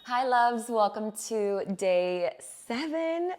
Hi loves, welcome to day 7.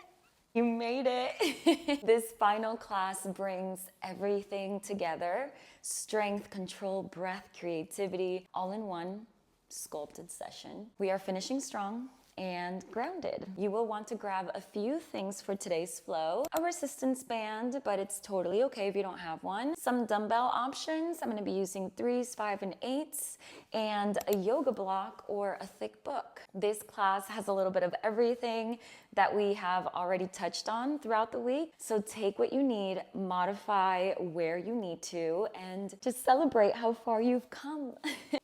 You made it. This final class brings everything together. Strength, control, breath, creativity, all in one sculpted session. We are finishing strong and grounded. You will want to grab a few things for today's flow. A resistance band, but it's totally okay if you don't have one. Some dumbbell options. I'm gonna be using 3s, 5, and 8s, and a yoga block or a thick book. This class has a little bit of everything that we have already touched on throughout the week. So take what you need, modify where you need to, and just celebrate how far you've come.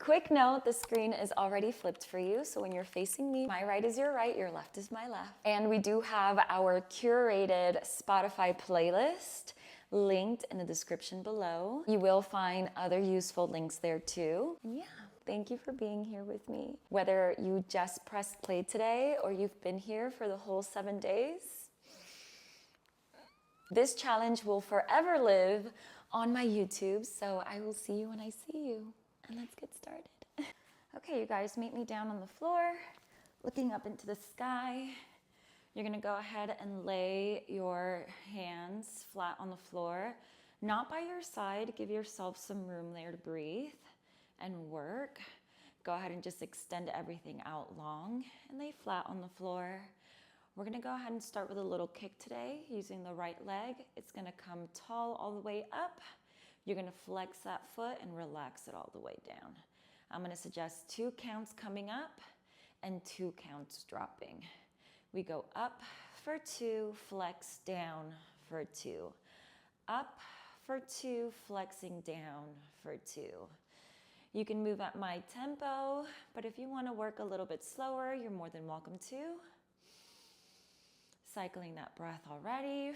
Quick note, the screen is already flipped for you. So when you're facing me, my right is your right, your left is my left. And we do have our curated Spotify playlist linked in the description below. You will find other useful links there too. Yeah. Thank you for being here with me. Whether you just pressed play today or you've been here for the whole 7 days, this challenge will forever live on my YouTube, so I will see you when I see you. And let's get started. Okay, you guys, meet me down on the floor, looking up into the sky. You're gonna go ahead and lay your hands flat on the floor, not by your side. Give yourself some room there to breathe and work. Go ahead and just extend everything out long and lay flat on the floor. We're gonna go ahead and start with a little kick today using the right leg. It's gonna come tall all the way up. You're gonna flex that foot and relax it all the way down. I'm gonna suggest 2 counts coming up and 2 counts dropping. We go up for 2, flex down for 2. Up for 2, flexing down for 2. You can move at my tempo, but if you want to work a little bit slower, you're more than welcome to. Cycling that breath already.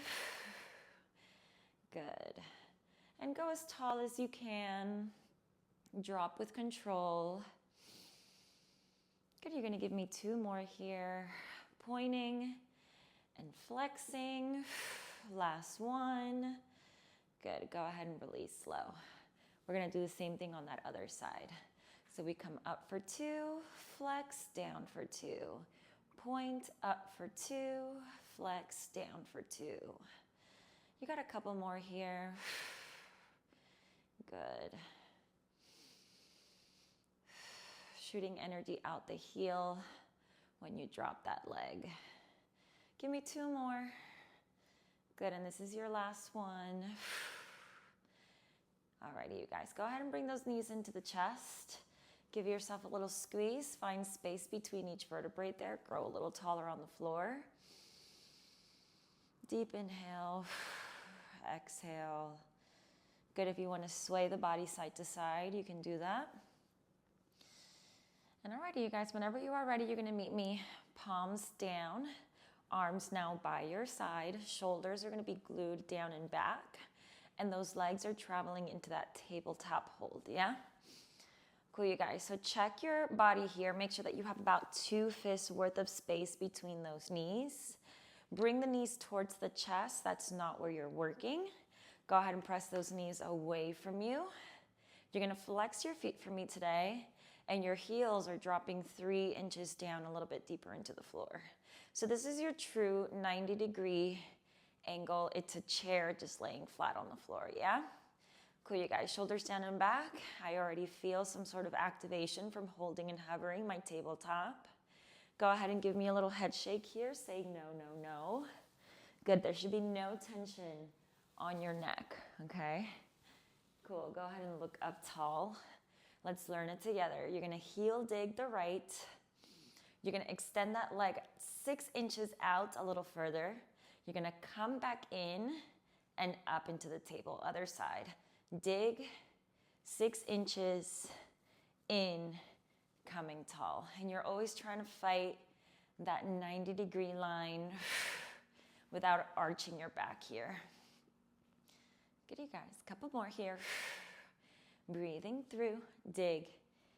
Good. And go as tall as you can. Drop with control. Good, you're going to give me 2 more here. Pointing and flexing. Last one. Good, go ahead and release slow. We're gonna do the same thing on that other side. So we come up for 2, flex, down for 2. Point, up for 2, flex, down for 2. You got a couple more here. Good. Shooting energy out the heel when you drop that leg. Give me 2 more. Good, and this is your last one. Alrighty, you guys, go ahead and bring those knees into the chest. Give yourself a little squeeze. Find space between each vertebrae there. Grow a little taller on the floor. Deep inhale. Exhale. Good, if you want to sway the body side to side, you can do that. And alrighty, you guys, whenever you are ready, you're going to meet me palms down. Arms now by your side. Shoulders are going to be glued down and back. And those legs are traveling into that tabletop hold, yeah? Cool, you guys. So check your body here. Make sure that you have about 2 fists worth of space between those knees. Bring the knees towards the chest. That's not where you're working. Go ahead and press those knees away from you. You're going to flex your feet for me today, and your heels are dropping 3 inches down a little bit deeper into the floor. So this is your true 90-degree angle. It's a chair just laying flat on the floor, yeah? Cool, you guys, shoulders down and back. I already feel some sort of activation from holding and hovering my tabletop. Go ahead and give me a little head shake here, saying no, no, no. Good, there should be no tension on your neck, okay? Cool, go ahead and look up tall. Let's learn it together. You're gonna heel dig the right. You're gonna extend that leg 6 inches out a little further. You're gonna come back in and up into the table, other side. Dig 6 inches in, coming tall. And you're always trying to fight that 90-degree line without arching your back here. Good, you guys, couple more here. Breathing through, dig,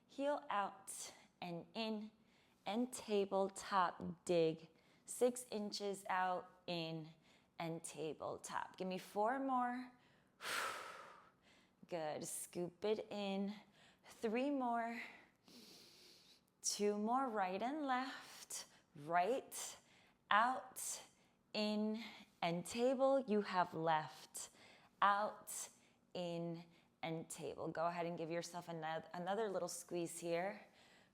heel out and in, and tabletop, dig. 6 inches out, in, and tabletop. Give me 4 more. Good, scoop it in. 3 more. 2 more, right and left, right, out, in, and table. You have left, out, in, and table. Go ahead and give yourself another little squeeze here,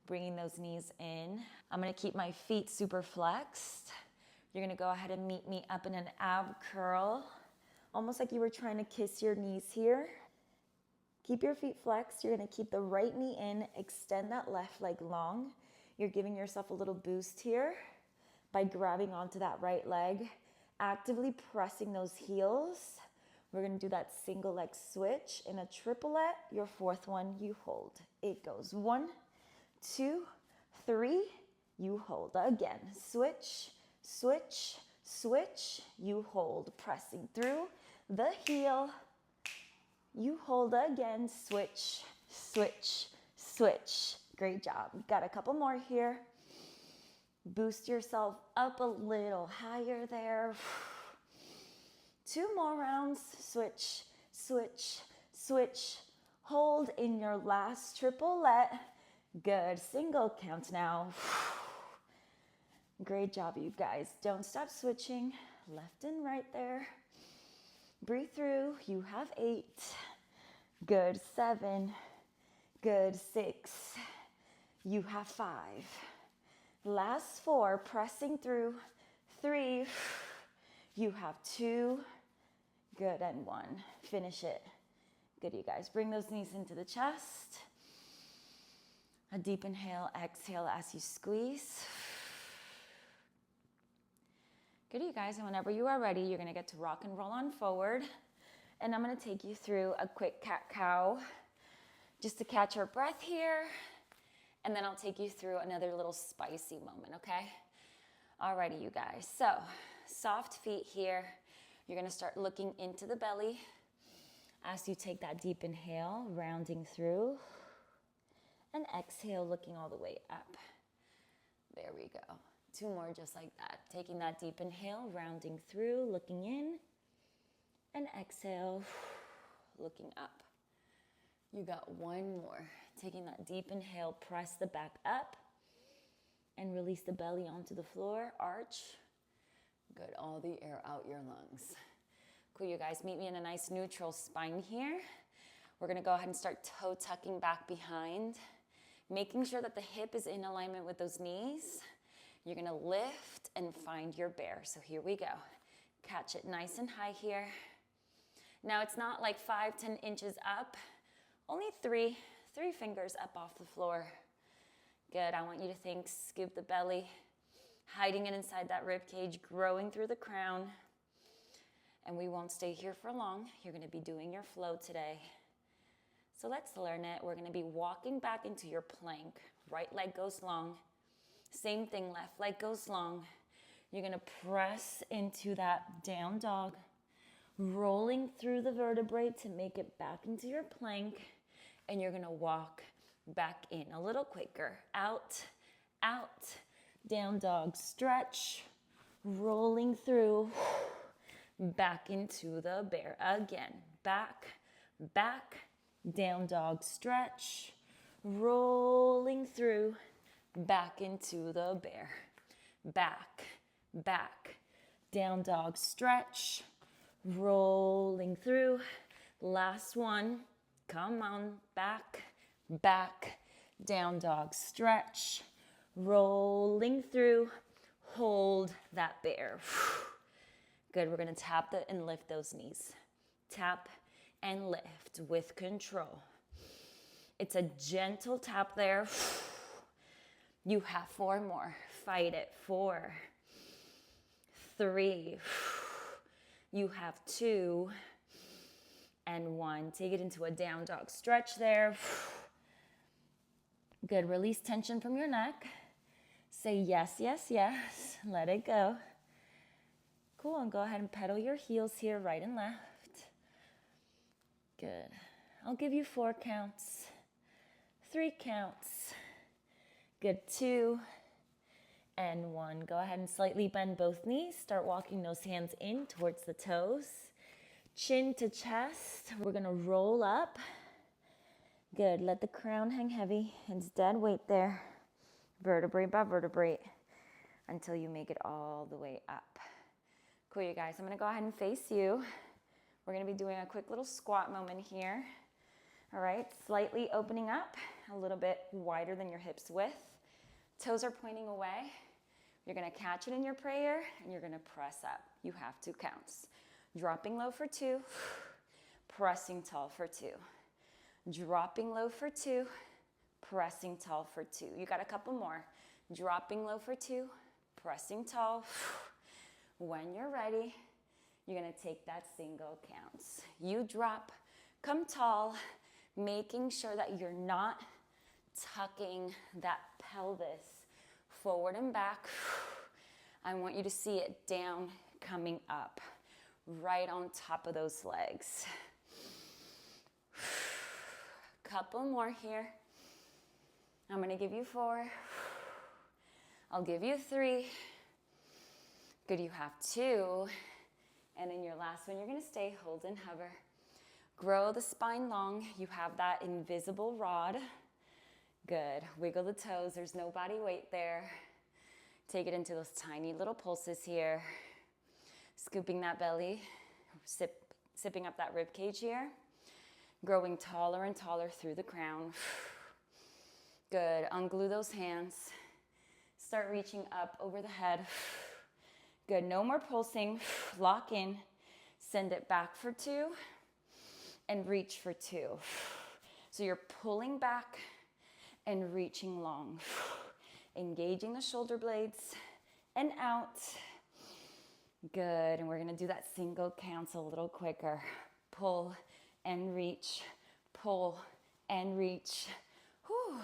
bringing those knees in. I'm gonna keep my feet super flexed. You're gonna go ahead and meet me up in an ab curl, almost like you were trying to kiss your knees here. Keep your feet flexed. You're gonna keep the right knee in, extend that left leg long. You're giving yourself a little boost here by grabbing onto that right leg, actively pressing those heels. We're gonna do that single leg switch in a triplet. Your fourth one, you hold. It goes 1, 2, 3, you hold. Again, switch, switch, switch, you hold. Pressing through the heel, you hold again, switch, switch, switch. Great job. Got a couple more here. Boost yourself up a little higher there. 2 more rounds, switch, switch, switch. Hold in your last triplet. Good, single count now. Great job, you guys. Don't stop switching, left and right there. Breathe through, you have 8. Good, 7. Good, 6. You have 5. Last 4, pressing through. 3. You have 2. Good, and 1. Finish it. Good, you guys. Bring those knees into the chest. A deep inhale, exhale as you squeeze. Good, you guys. And whenever you are ready, you're going to get to rock and roll on forward. And I'm going to take you through a quick cat-cow just to catch our breath here. And then I'll take you through another little spicy moment, okay? Alrighty, you guys. So, soft feet here. You're going to start looking into the belly as you take that deep inhale, rounding through. And exhale, looking all the way up. There we go. 2 more just like that. Taking that deep inhale, rounding through, looking in. And exhale, looking up. You got 1 more. Taking that deep inhale, press the back up. And release the belly onto the floor, arch. Good, all the air out your lungs. Cool, you guys, meet me in a nice neutral spine here. We're gonna go ahead and start toe tucking back behind, making sure that the hip is in alignment with those knees. You're gonna lift and find your bear. So here we go. Catch it nice and high here. Now it's not like 5, 10 inches up, only 3 fingers up off the floor. Good, I want you to think, scoop the belly, hiding it inside that rib cage, growing through the crown. And we won't stay here for long. You're gonna be doing your flow today. So let's learn it. We're gonna be walking back into your plank. Right leg goes long. Same thing, left leg goes long. You're gonna press into that down dog, rolling through the vertebrae to make it back into your plank. And you're gonna walk back in a little quicker. Out, out, down dog, stretch, rolling through, back into the bear. Again, back, back, down dog, stretch, rolling through, back into the bear. Back, back, down dog, stretch, rolling through. Last one, come on, back, back, down dog, stretch, rolling through, hold that bear. Good, we're gonna tap and lift those knees. Tap and lift with control. It's a gentle tap there. You have 4 more. Fight it. 4, 3. You have 2 and 1. Take it into a down dog stretch there. Good. Release tension from your neck. Say yes, yes, yes. Let it go. Cool. And go ahead and pedal your heels here, right and left. Good. I'll give you 4 counts. 3 counts. Good. 2 and 1. Go ahead and slightly bend both knees. Start walking those hands in towards the toes. Chin to chest. We're going to roll up. Good. Let the crown hang heavy. It's dead weight there. vertebrae by vertebrae, until you make it all the way up. Cool, you guys. I'm going to go ahead and face you. We're going to be doing a quick little squat moment here. All right, slightly opening up, a little bit wider than your hips width. Toes are pointing away. You're going to catch it in your prayer, and you're going to press up. You have 2 counts. Dropping low for 2, pressing tall for 2. Dropping low for 2, pressing tall for 2. You got a couple more. Dropping low for 2, pressing tall. When you're ready, you're going to take that single counts. You drop, come tall, making sure that you're not tucking that pelvis forward and back. I want you to see it down, coming up, right on top of those legs. Couple more here. I'm going to give you 4. I'll give you 3. Good, you have 2. And in your last one, you're going to stay, hold and hover. Grow the spine long. You have that invisible rod. Good. Wiggle the toes. There's no body weight there. Take it into those tiny little pulses here. Scooping that belly. Sipping up that rib cage here. Growing taller and taller through the crown. Good. Unglue those hands. Start reaching up over the head. Good. No more pulsing. Lock in. Send it back for 2. And reach for 2. So you're pulling back and reaching long. Engaging the shoulder blades and out. Good. And we're going to do that single counts a little quicker. Pull and reach. Pull and reach. Whew.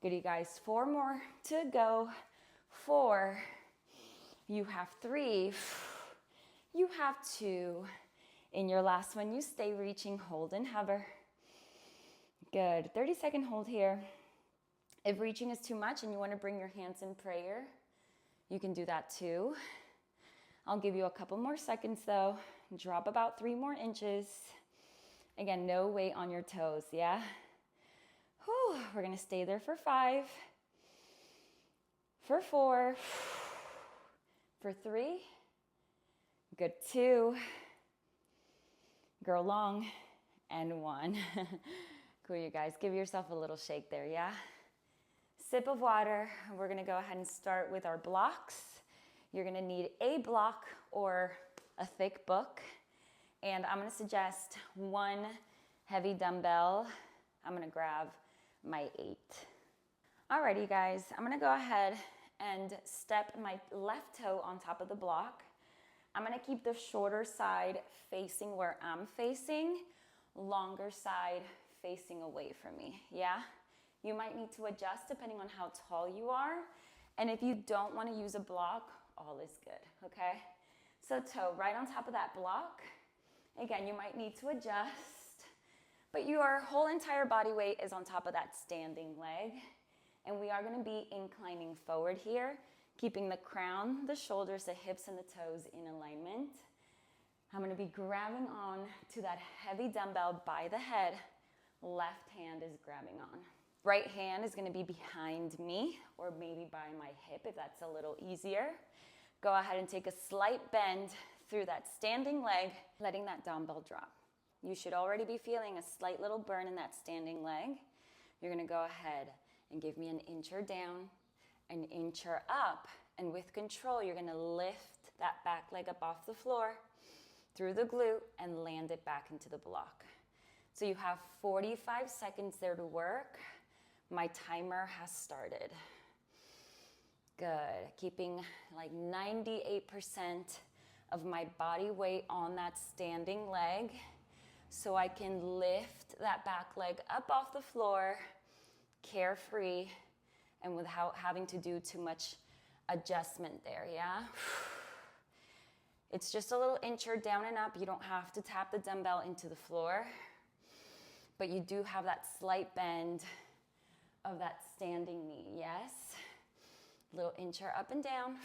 Good, you guys. 4 more to go. 4. You have 3. You have 2. In your last one, you stay reaching, hold and hover. Good. 30-second hold here. If reaching is too much and you want to bring your hands in prayer, you can do that too. I'll give you a couple more seconds though. Drop about 3 more inches. Again, no weight on your toes, yeah? Whew. We're going to stay there for 5, for 4, for 3. Good, 2. Grow long, and 1. Cool, you guys. Give yourself a little shake there, yeah? Sip of water. We're going to go ahead and start with our blocks. You're going to need a block or a thick book. And I'm going to suggest 1 heavy dumbbell. I'm going to grab my 8. Alrighty, you guys. I'm going to go ahead and step my left toe on top of the block. I'm going to keep the shorter side facing where I'm facing, longer side facing away from me, yeah? You might need to adjust depending on how tall you are, and if you don't want to use a block, all is good, okay? So toe right on top of that block. Again, you might need to adjust, but your whole entire body weight is on top of that standing leg, and we are going to be inclining forward here, keeping the crown, the shoulders, the hips, and the toes in alignment. I'm going to be grabbing on to that heavy dumbbell by the head. Left hand is grabbing on. Right hand is going to be behind me or maybe by my hip if that's a little easier. Go ahead and take a slight bend through that standing leg, letting that dumbbell drop. You should already be feeling a slight little burn in that standing leg. You're going to go ahead and give me an incher down, an incher up, and with control, you're going to lift that back leg up off the floor through the glute and land it back into the block. So you have 45 seconds there to work. My timer has started. Good. Keeping like 98% of my body weight on that standing leg so I can lift that back leg up off the floor, carefree, and without having to do too much adjustment there, yeah? It's just a little incher down and up. You don't have to tap the dumbbell into the floor, but you do have that slight bend of that standing knee, yes? Little incher up and down.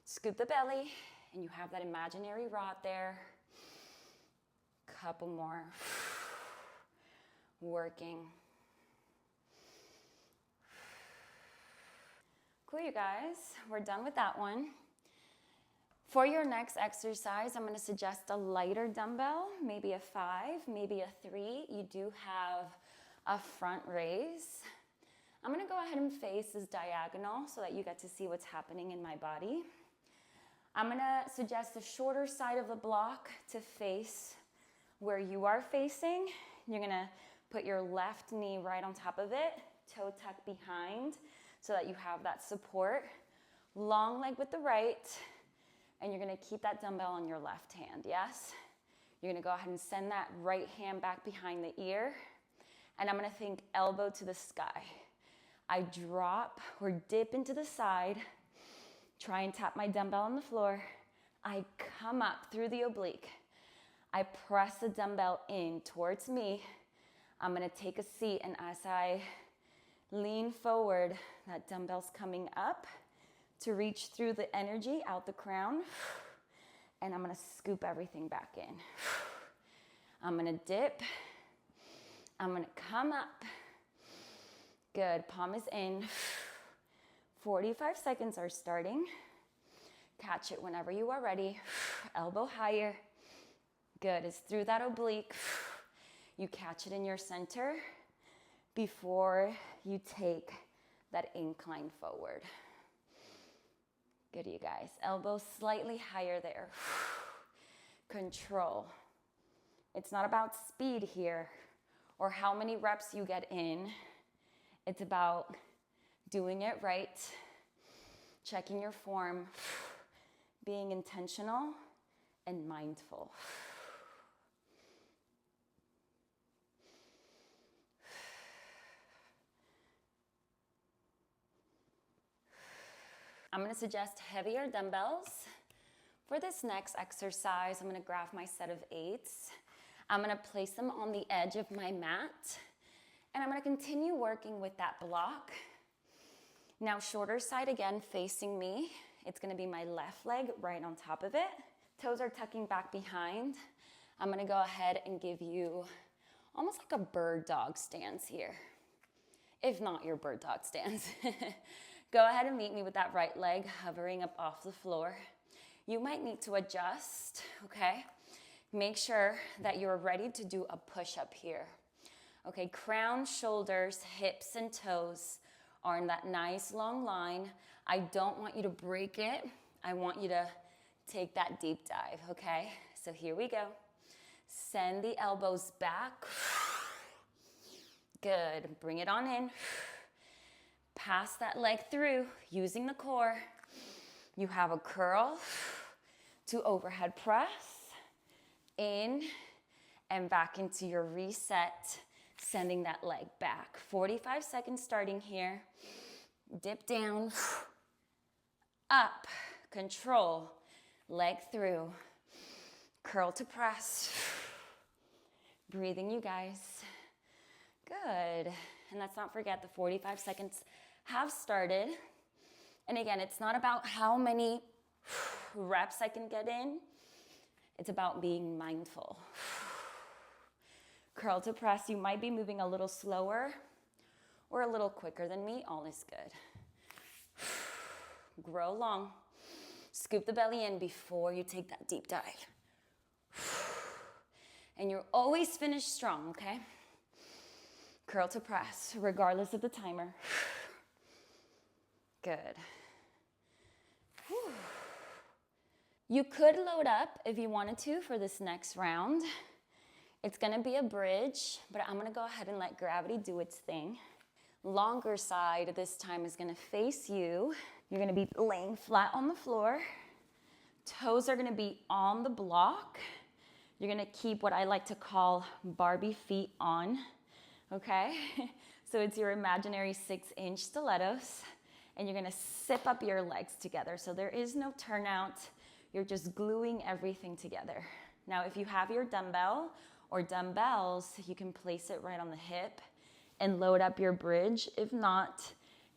Scoop the belly, and you have that imaginary rod there. Couple more. Working. Cool, you guys. We're done with that one. For your next exercise, I'm going to suggest a lighter dumbbell, maybe a 5, maybe a 3. You do have a front raise. I'm going to go ahead and face this diagonal so that you get to see what's happening in my body. I'm going to suggest the shorter side of the block to face where you are facing. You're going to put your left knee right on top of it, toe tuck behind so that you have that support. Long leg with the right, and you're going to keep that dumbbell on your left hand, yes? You're going to go ahead and send that right hand back behind the ear, and I'm going to think elbow to the sky. I drop or dip into the side, try and tap my dumbbell on the floor. I come up through the oblique. I press the dumbbell in towards me. I'm gonna take a seat, and as I lean forward, that dumbbell's coming up to reach through the energy out the crown, and I'm gonna scoop everything back in. I'm gonna dip. I'm gonna come up. Good, palm is in. 45 seconds are starting. Catch it whenever you are ready. Elbow higher. Good, it's through that oblique. You catch it in your center before you take that incline forward. Good, you guys. Elbow slightly higher there. Control. It's not about speed here or how many reps you get in. It's about doing it right, checking your form, being intentional and mindful. I'm going to suggest heavier dumbbells. For this next exercise, I'm going to grab my set of 8s. I'm going to place them on the edge of my mat. And I'm going to continue working with that block. Now, shorter side again facing me. It's going to be my left leg right on top of it. Toes are tucking back behind. I'm going to go ahead and give you almost like a bird dog stance here. If not your bird dog stance. Go ahead and meet me with that right leg hovering up off the floor. You might need to adjust, okay? Make sure that you're ready to do a push-up here. Okay, crown, shoulders, hips, and toes are in that nice long line. I don't want you to break it. I want you to take that deep dive, okay? So here we go. Send the elbows back. Good, bring it on in. Pass that leg through using the core. You have a curl to overhead press, in and back into your reset. Sending that leg back. 45 seconds starting here. Dip down, up, control, leg through, curl to press. Breathing, you guys. Good. And let's not forget the 45 seconds have started. And again, it's not about how many reps I can get in. It's about being mindful. Curl to press, you might be moving a little slower or a little quicker than me, all is good. Grow long. Scoop the belly in before you take that deep dive. And you're always finish strong, okay? Curl to press, regardless of the timer. Good. You could load up if you wanted to for this next round. It's gonna be a bridge, but I'm gonna go ahead and let gravity do its thing. Longer side this time is gonna face you. You're gonna be laying flat on the floor. Toes are gonna be on the block. You're gonna keep what I like to call Barbie feet on, okay? So it's your imaginary 6-inch stilettos, and you're gonna zip up your legs together. So there is no turnout. You're just gluing everything together. Now, if you have your dumbbell or dumbbells, you can place it right on the hip and load up your bridge. If not,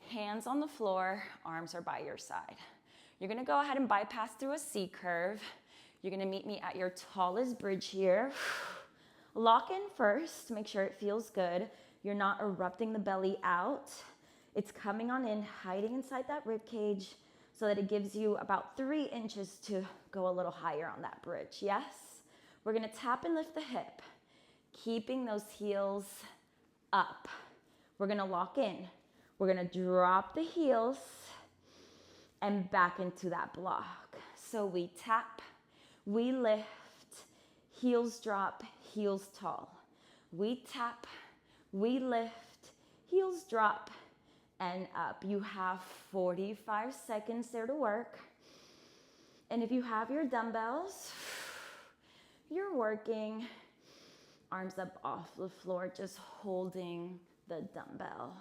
hands on the floor, arms are by your side. You're gonna go ahead and bypass through a C curve. You're gonna meet me at your tallest bridge here. Lock in first, make sure it feels good. You're not erupting the belly out. It's coming on in, hiding inside that rib cage so that it gives you about 3 inches to go a little higher on that bridge. Yes? We're gonna tap and lift the hip, keeping those heels up. We're gonna lock in. We're gonna drop the heels and back into that block. So we tap, we lift, heels drop, heels tall. We tap, we lift, heels drop, and up. You have 45 seconds there to work. And if you have your dumbbells, you're working arms up off the floor, just holding the dumbbell.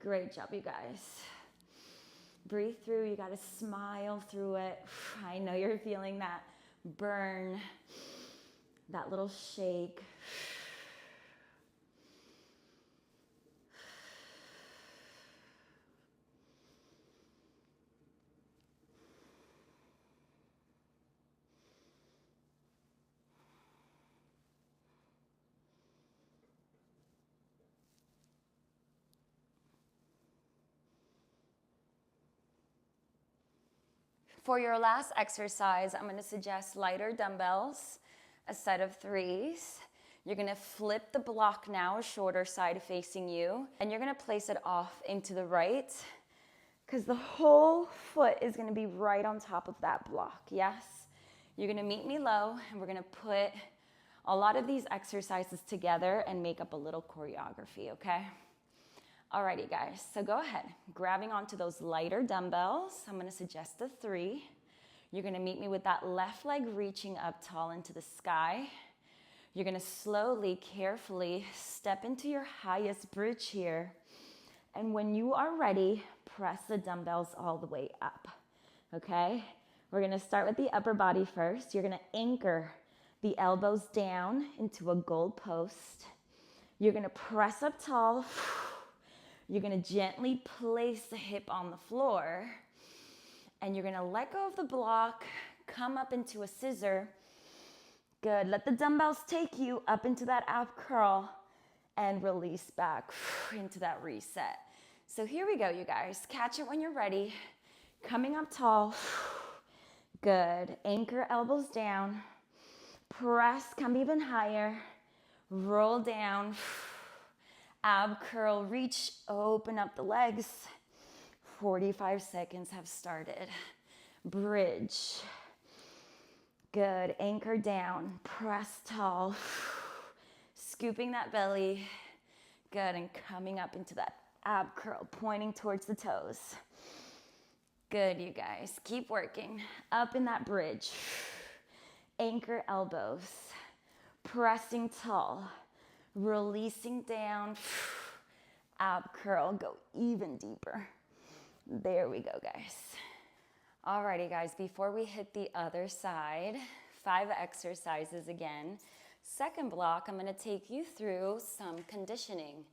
Great job, you guys. Breathe through, you gotta smile through it. I know you're feeling that burn, that little shake. For your last exercise, I'm going to suggest lighter dumbbells, a set of 3s. You're going to flip the block now, shorter side facing you, and you're going to place it off into the right because the whole foot is going to be right on top of that block. Yes? You're going to meet me low, and we're going to put a lot of these exercises together and make up a little choreography, okay? Alrighty, guys, so go ahead. Grabbing onto those lighter dumbbells, I'm gonna suggest a 3. You're gonna meet me with that left leg reaching up tall into the sky. You're gonna slowly, carefully step into your highest bridge here. And when you are ready, press the dumbbells all the way up, okay? We're gonna start with the upper body first. You're gonna anchor the elbows down into a goal post. You're gonna press up tall. You're gonna gently place the hip on the floor and you're gonna let go of the block, come up into a scissor. Good, let the dumbbells take you up into that ab curl and release back into that reset. So here we go, you guys. Catch it when you're ready. Coming up tall. Good, anchor elbows down. Press, come even higher. Roll down. Ab curl, reach, open up the legs. 45 seconds have started. Bridge. Good, anchor down, press tall. Scooping that belly. Good, and coming up into that ab curl, pointing towards the toes. Good, you guys, keep working. Up in that bridge. Anchor elbows. Pressing tall. Releasing down, ab curl, go even deeper. There we go, guys. Alrighty, guys, before we hit the other side, 5 exercises again. Second block, I'm gonna take you through some conditioning.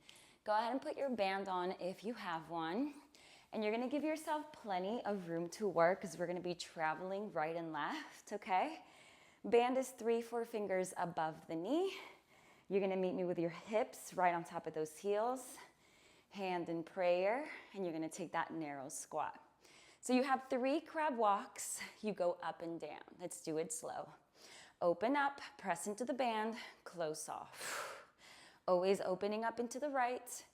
Go ahead and put your band on if you have one. And you're gonna give yourself plenty of room to work because we're gonna be traveling right and left, okay? Band is 3-4 fingers above the knee. You're gonna meet me with your hips right on top of those heels, hand in prayer, and you're gonna take that narrow squat. So you have 3 crab walks. You go up and down. Let's do it slow. Open up, press into the band, close off. Always opening up into the right,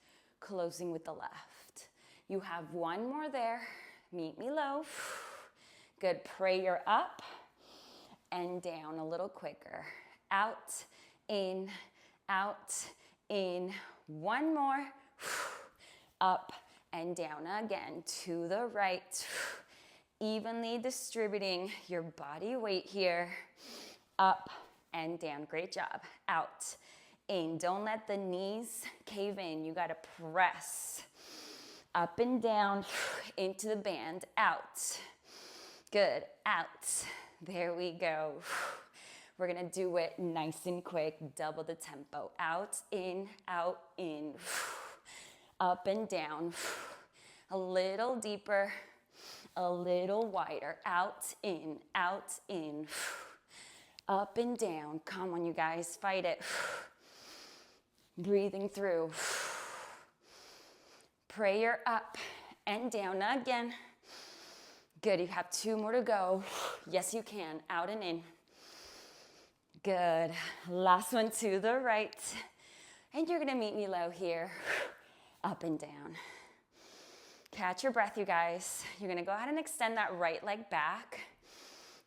closing with the left. You have 1 more there. Meet me low. Good, prayer up and down a little quicker. Out, in, 1 more, up and down again to the right, evenly distributing your body weight here, up and down. Great job. Out, in. Don't let the knees cave in. You gotta press up and down into the band. Out. Good. Out. There we go. We're gonna do it nice and quick, double the tempo. Out, in, up and down. A little deeper, a little wider. Out, in, up and down. Come on, you guys, fight it. Breathing through. prayer up and down again. Good, you have 2 more to go. Yes, you can, out and in. Good, last one to the right. And you're gonna meet me low here, up and down. Catch your breath, you guys. You're gonna go ahead and extend that right leg back.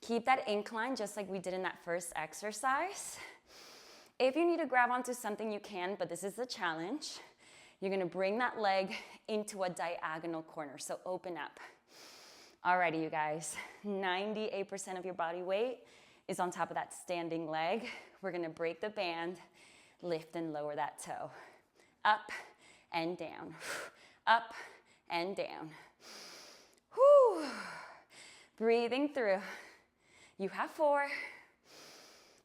Keep that incline just like we did in that first exercise. If you need to grab onto something, you can, but this is the challenge. You're gonna bring that leg into a diagonal corner, so open up. Alrighty, you guys, 98% of your body weight is on top of that standing leg. We're gonna break the band, lift and lower that toe. Up and down, up and down. Whew. Breathing through. You have 4,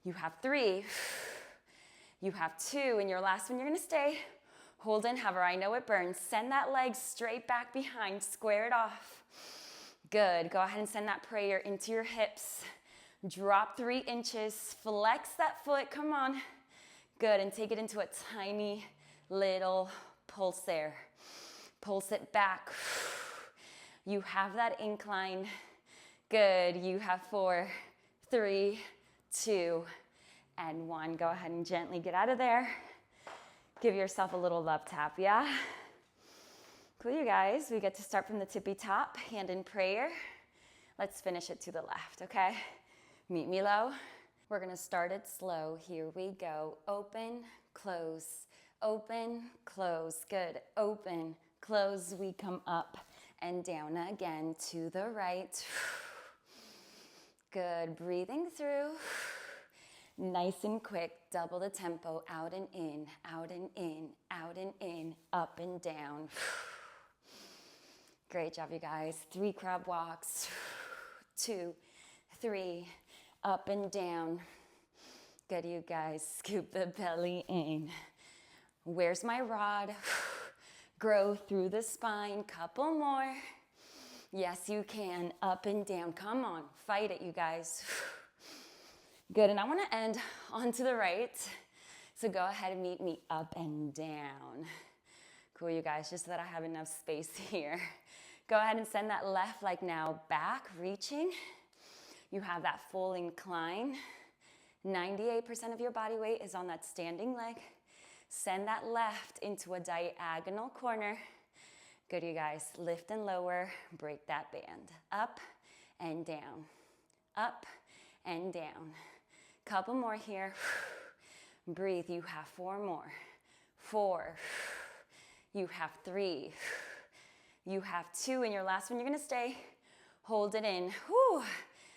you have 3, you have 2, and your last one you're gonna stay. Hold and hover, I know it burns. Send that leg straight back behind, square it off. Good, go ahead and send that prayer into your hips. Drop 3 inches, flex that foot, come on. Good, and take it into a tiny little pulse there. Pulse it back. You have that incline. Good, you have 4, 3, 2, and 1. Go ahead and gently get out of there. Give yourself a little love tap, yeah? Cool, you guys. We get to start from the tippy top, hand in prayer. Let's finish it to the left, okay? Meet me low. We're gonna start it slow. Here we go. Open, close, open, close. Good, open, close. We come up and down again to the right. Good, breathing through. Nice and quick, double the tempo, out and in, out and in, out and in, up and down. Great job, you guys. 3 crab walks, 2, 3, up and down. Good, you guys. Scoop the belly in. Where's my rod? Grow through the spine. Couple more. Yes, you can. Up and down. Come on. Fight it, you guys. Good, and I want to end onto the right. So go ahead and meet me up and down. Cool, you guys, just so that I have enough space here. Go ahead and send that left leg now back, reaching. You have that full incline. 98% of your body weight is on that standing leg. Send that left into a diagonal corner. Good, you guys. Lift and lower. Break that band. Up and down. Up and down. Couple more here. Breathe. You have 4 more. 4. You have 3. You have 2. And your last one, you're going to stay. Hold it in. Whew.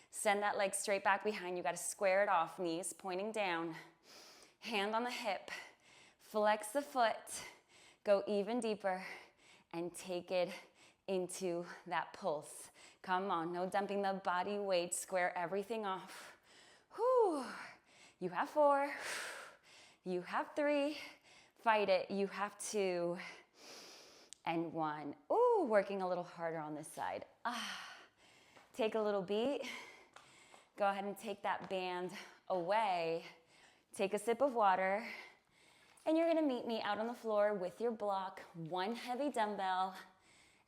Send that leg straight back behind. You got to square it off. Knees pointing down. Hand on the hip. Flex the foot. Go even deeper. And take it into that pulse. Come on. No dumping the body weight. Square everything off. Whew. You have 4. You have 3. Fight it. You have 2. And 1. Ooh, working a little harder on this side. Take a little beat. Go ahead and take that band away. Take a sip of water. And you're gonna meet me out on the floor with your block, 1 heavy dumbbell.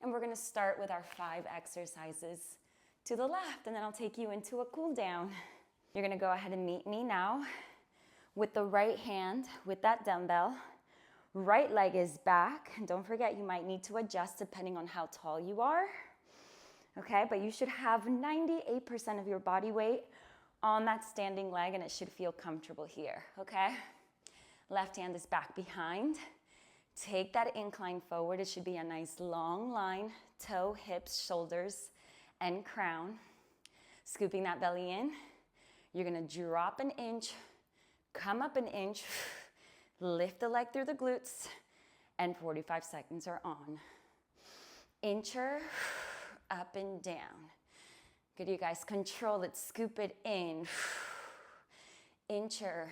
And we're gonna start with our 5 exercises to the left, and then I'll take you into a cool down. You're gonna go ahead and meet me now with the right hand with that dumbbell. Right leg is back. And don't forget, you might need to adjust depending on how tall you are. Okay, but you should have 98% of your body weight on that standing leg, and it should feel comfortable here, okay? Left hand is back behind. Take that incline forward. It should be a nice long line, toe, hips, shoulders, and crown. Scooping that belly in. You're gonna drop an inch, come up an inch, lift the leg through the glutes, and 45 seconds are on. Incher, up and down. Good, you guys, control it, scoop it in. Incher,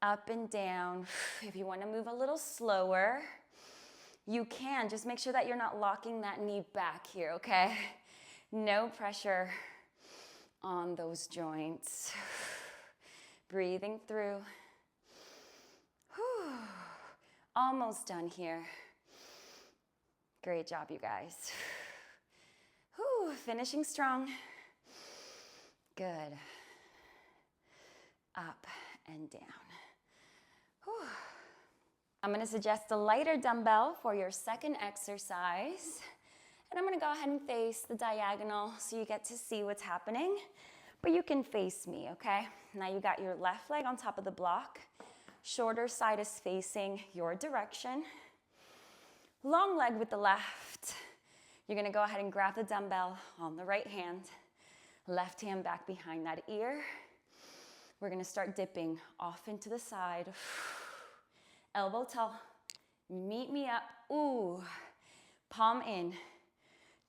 up and down. If you wanna move a little slower, you can. Just make sure that you're not locking that knee back here, okay? No pressure on those joints. Breathing through. Whew. Almost done here. Great job, you guys. Whew, finishing strong. Good. Up and down. Whew. I'm going to suggest a lighter dumbbell for your second exercise. And I'm going to go ahead and face the diagonal so you get to see what's happening. But you can face me, okay? Now you got your left leg on top of the block. Shorter side is facing your direction. Long leg with the left. You're going to go ahead and grab the dumbbell on the right hand. Left hand back behind that ear. We're going to start dipping off into the side. Elbow tall. Meet me up. Ooh. Palm in.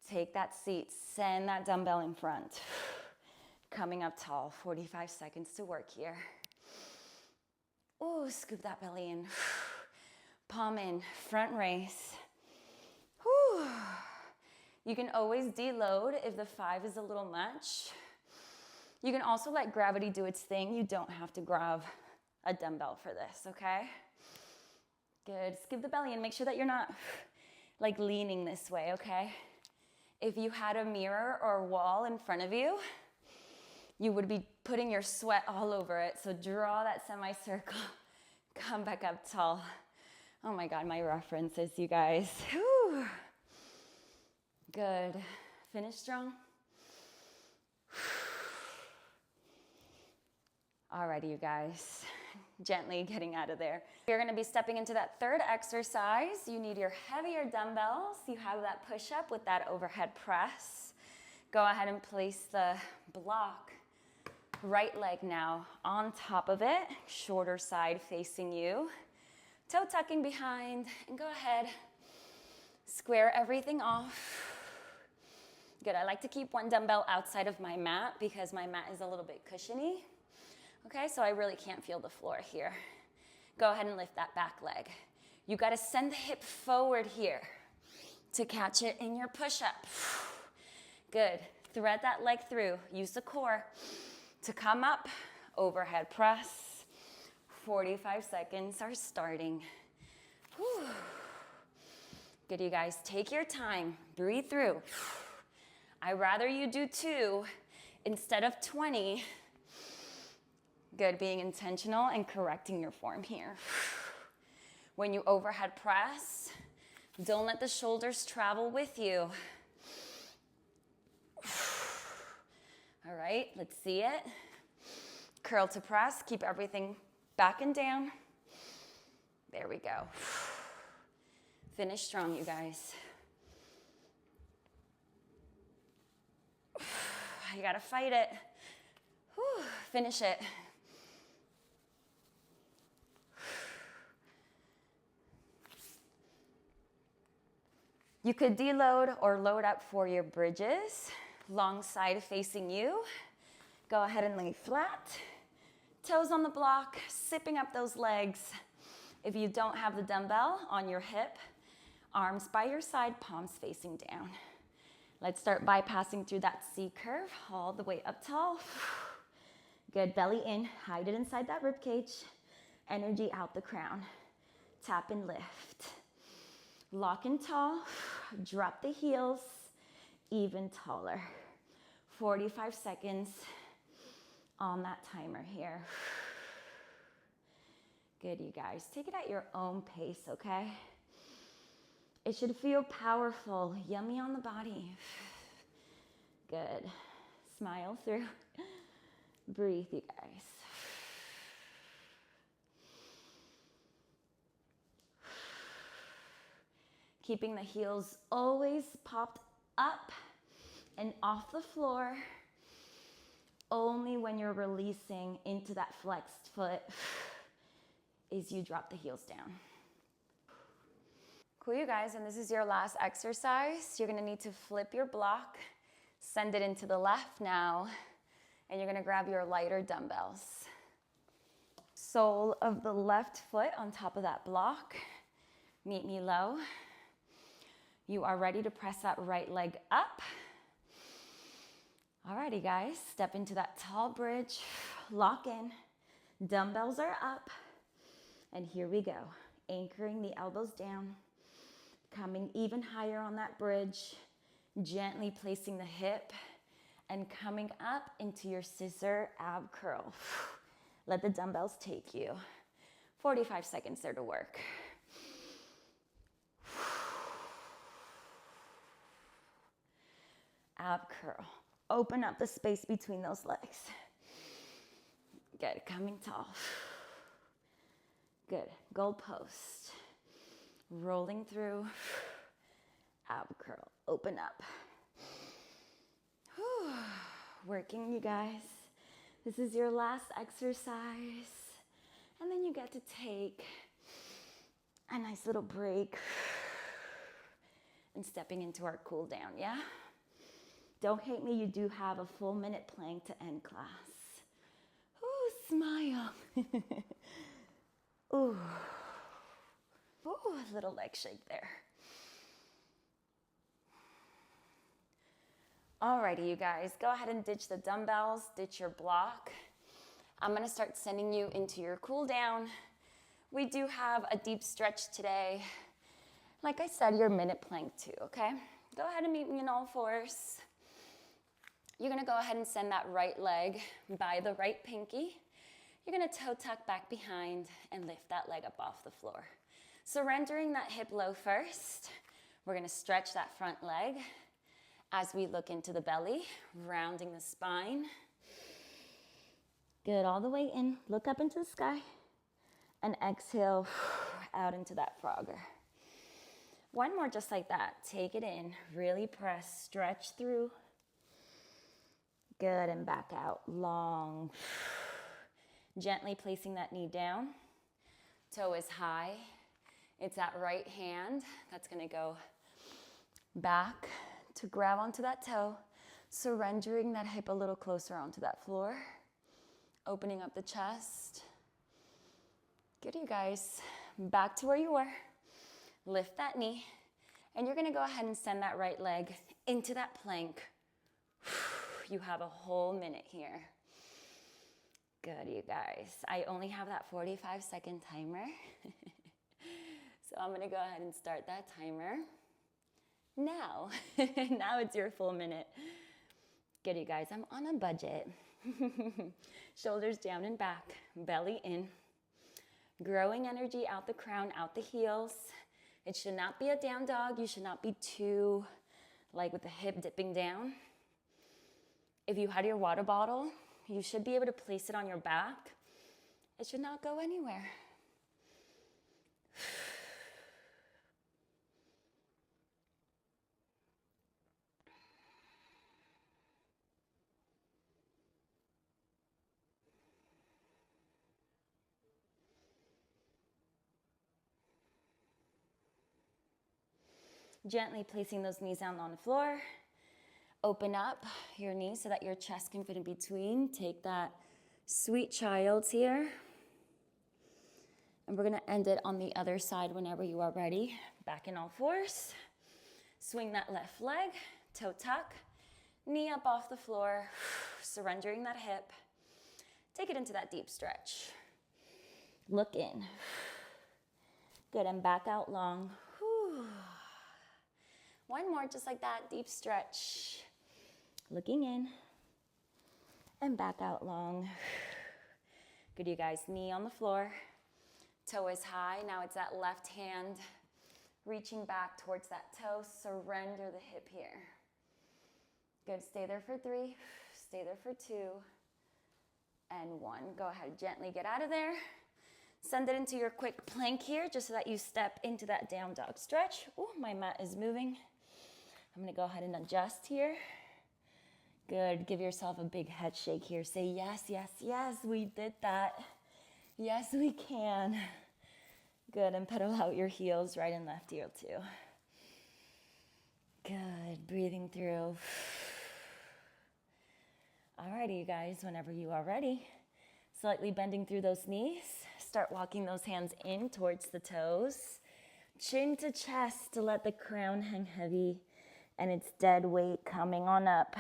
Take that seat. Send that dumbbell in front. Coming up tall. 45 seconds to work here. Ooh, scoop that belly in. Palm in. Front raise. Whew. You can always deload if the 5 is a little much. You can also let gravity do its thing. You don't have to grab a dumbbell for this, okay? Good. Scoop the belly in. Make sure that you're not like leaning this way, okay? If you had a mirror or a wall in front of you, you would be putting your sweat all over it. So draw that semicircle. Come back up tall. Oh my God, my references, you guys. Whew. Good. Finish strong. Alrighty, you guys. Gently getting out of there. You're going to be stepping into that third exercise. You need your heavier dumbbells. You have that push-up with that overhead press. Go ahead and place the block. Right leg now on top of it. Shorter side facing you. Toe tucking behind. And go ahead. Square everything off. Good. I like to keep one dumbbell outside of my mat because my mat is a little bit cushiony. Okay, so I really can't feel the floor here. Go ahead and lift that back leg. You got to send the hip forward here to catch it in your push-up. Good. Thread that leg through. Use the core to come up. Overhead press. 45 seconds are starting. Whew. Good, you guys. Take your time. Breathe through. I'd rather you do 2 instead of 20. Good, being intentional and correcting your form here. When you overhead press, don't let the shoulders travel with you. All right, let's see it. Curl to press, keep everything back and down. There we go. Finish strong, you guys. You gotta fight it. Whew. Finish it. You could deload or load up for your bridges. Long side facing you. Go ahead and lay flat. Toes on the block, sipping up those legs. If you don't have the dumbbell on your hip, arms by your side, palms facing down. Let's start bypassing through that C curve all the way up tall. Good, belly in, hide it inside that rib cage. Energy out the crown. Tap and lift. Lock in tall, drop the heels, even taller. 45 seconds on that timer here. Good, you guys. Take it at your own pace, okay? It should feel powerful, yummy on the body. Good. Smile through. Breathe, you guys. Keeping the heels always popped up and off the floor. Only when you're releasing into that flexed foot is you drop the heels down. Cool, you guys, and this is your last exercise. You're gonna need to flip your block, send it into the left now, and you're gonna grab your lighter dumbbells. Sole of the left foot on top of that block. Meet me low. You are ready to press that right leg up. Alrighty, guys, step into that tall bridge, lock in, dumbbells are up, and here we go. Anchoring the elbows down, Coming even higher on that bridge, gently placing the hip and coming up into your scissor ab curl. Let the dumbbells take you. 45 seconds there to work. Ab curl. Open up the space between those legs. Good, coming tall. Good, goal post. Rolling through. Ab curl, open up. Whew. Working, you guys. This is your last exercise. And then you get to take a nice little break and stepping into our cool down, yeah? Don't hate me, you do have a full minute plank to end class. Ooh, smile. Ooh. Ooh, a little leg shake there. Alrighty, you guys, go ahead and ditch the dumbbells, ditch your block. I'm gonna start sending you into your cool down. We do have a deep stretch today. Like I said, your minute plank too, okay? Go ahead and meet me in all fours. You're gonna go ahead and send that right leg by the right pinky. You're gonna toe tuck back behind and lift that leg up off the floor. Surrendering that hip low first. We're gonna stretch that front leg as we look into the belly, rounding the spine. Good, all the way in. Look up into the sky. And exhale out into that frogger. One more just like that. Take it in. Really press. Stretch through. Good, and back out. Long. Gently placing that knee down. Toe is high. It's that right hand that's going to go back to grab onto that toe. Surrendering that hip a little closer onto that floor. Opening up the chest. Good, you guys. Back to where you were. Lift that knee. And you're gonna go ahead and send that right leg into that plank. You have a whole minute here. Good, you guys. I only have that 45-second timer. So I'm gonna go ahead and start that timer now. Now it's your full minute. Good, you guys. I'm on a budget. Shoulders down and back, belly in. Growing energy out the crown, out the heels. It should not be a down dog. You should not be too, like with the hip dipping down. If you had your water bottle, you should be able to place it on your back. It should not go anywhere. Gently placing those knees down on the floor. Open up your knees so that your chest can fit in between. Take that sweet child's here. And we're gonna end it on the other side whenever you are ready. Back in all fours. Swing that left leg, toe tuck, knee up off the floor, surrendering that hip. Take it into that deep stretch. Look in. Good, and back out long. Whew. One more, just like that, deep stretch. Looking in and back out long. Good, you guys, knee on the floor. Toe is high, now it's that left hand reaching back towards that toe. Surrender the hip here. Good, stay there for 3, stay there for 2, and 1. Go ahead, gently get out of there. Send it into your quick plank here, just so that you step into that down dog stretch. Oh, my mat is moving. I'm gonna go ahead and adjust here. Good, give yourself a big head shake here. Say yes, yes, yes, we did that. Yes, we can. Good, and pedal out your heels right and left heel too. Good, breathing through. Alrighty, you guys, whenever you are ready, slightly bending through those knees. Start walking those hands in towards the toes. Chin to chest to let the crown hang heavy and its dead weight coming on up.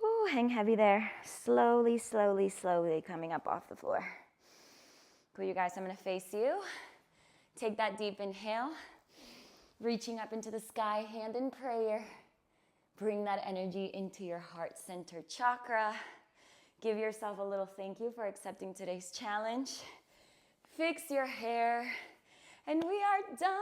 Ooh, hang heavy there. Slowly, slowly, slowly coming up off the floor. Cool, you guys, I'm gonna face you. Take that deep inhale. Reaching up into the sky, hand in prayer. Bring that energy into your heart center chakra. Give yourself a little thank you for accepting today's challenge. Fix your hair, and we are done.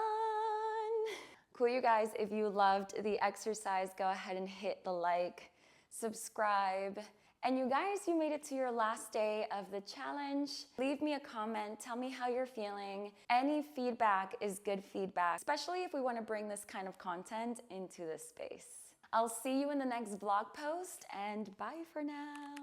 Cool, you guys. If you loved the exercise, go ahead and hit the like, subscribe. And you guys, you made it to your last day of the challenge. Leave me a comment. Tell me how you're feeling. Any feedback is good feedback, especially if we want to bring this kind of content into this space. I'll see you in the next vlog post, and bye for now.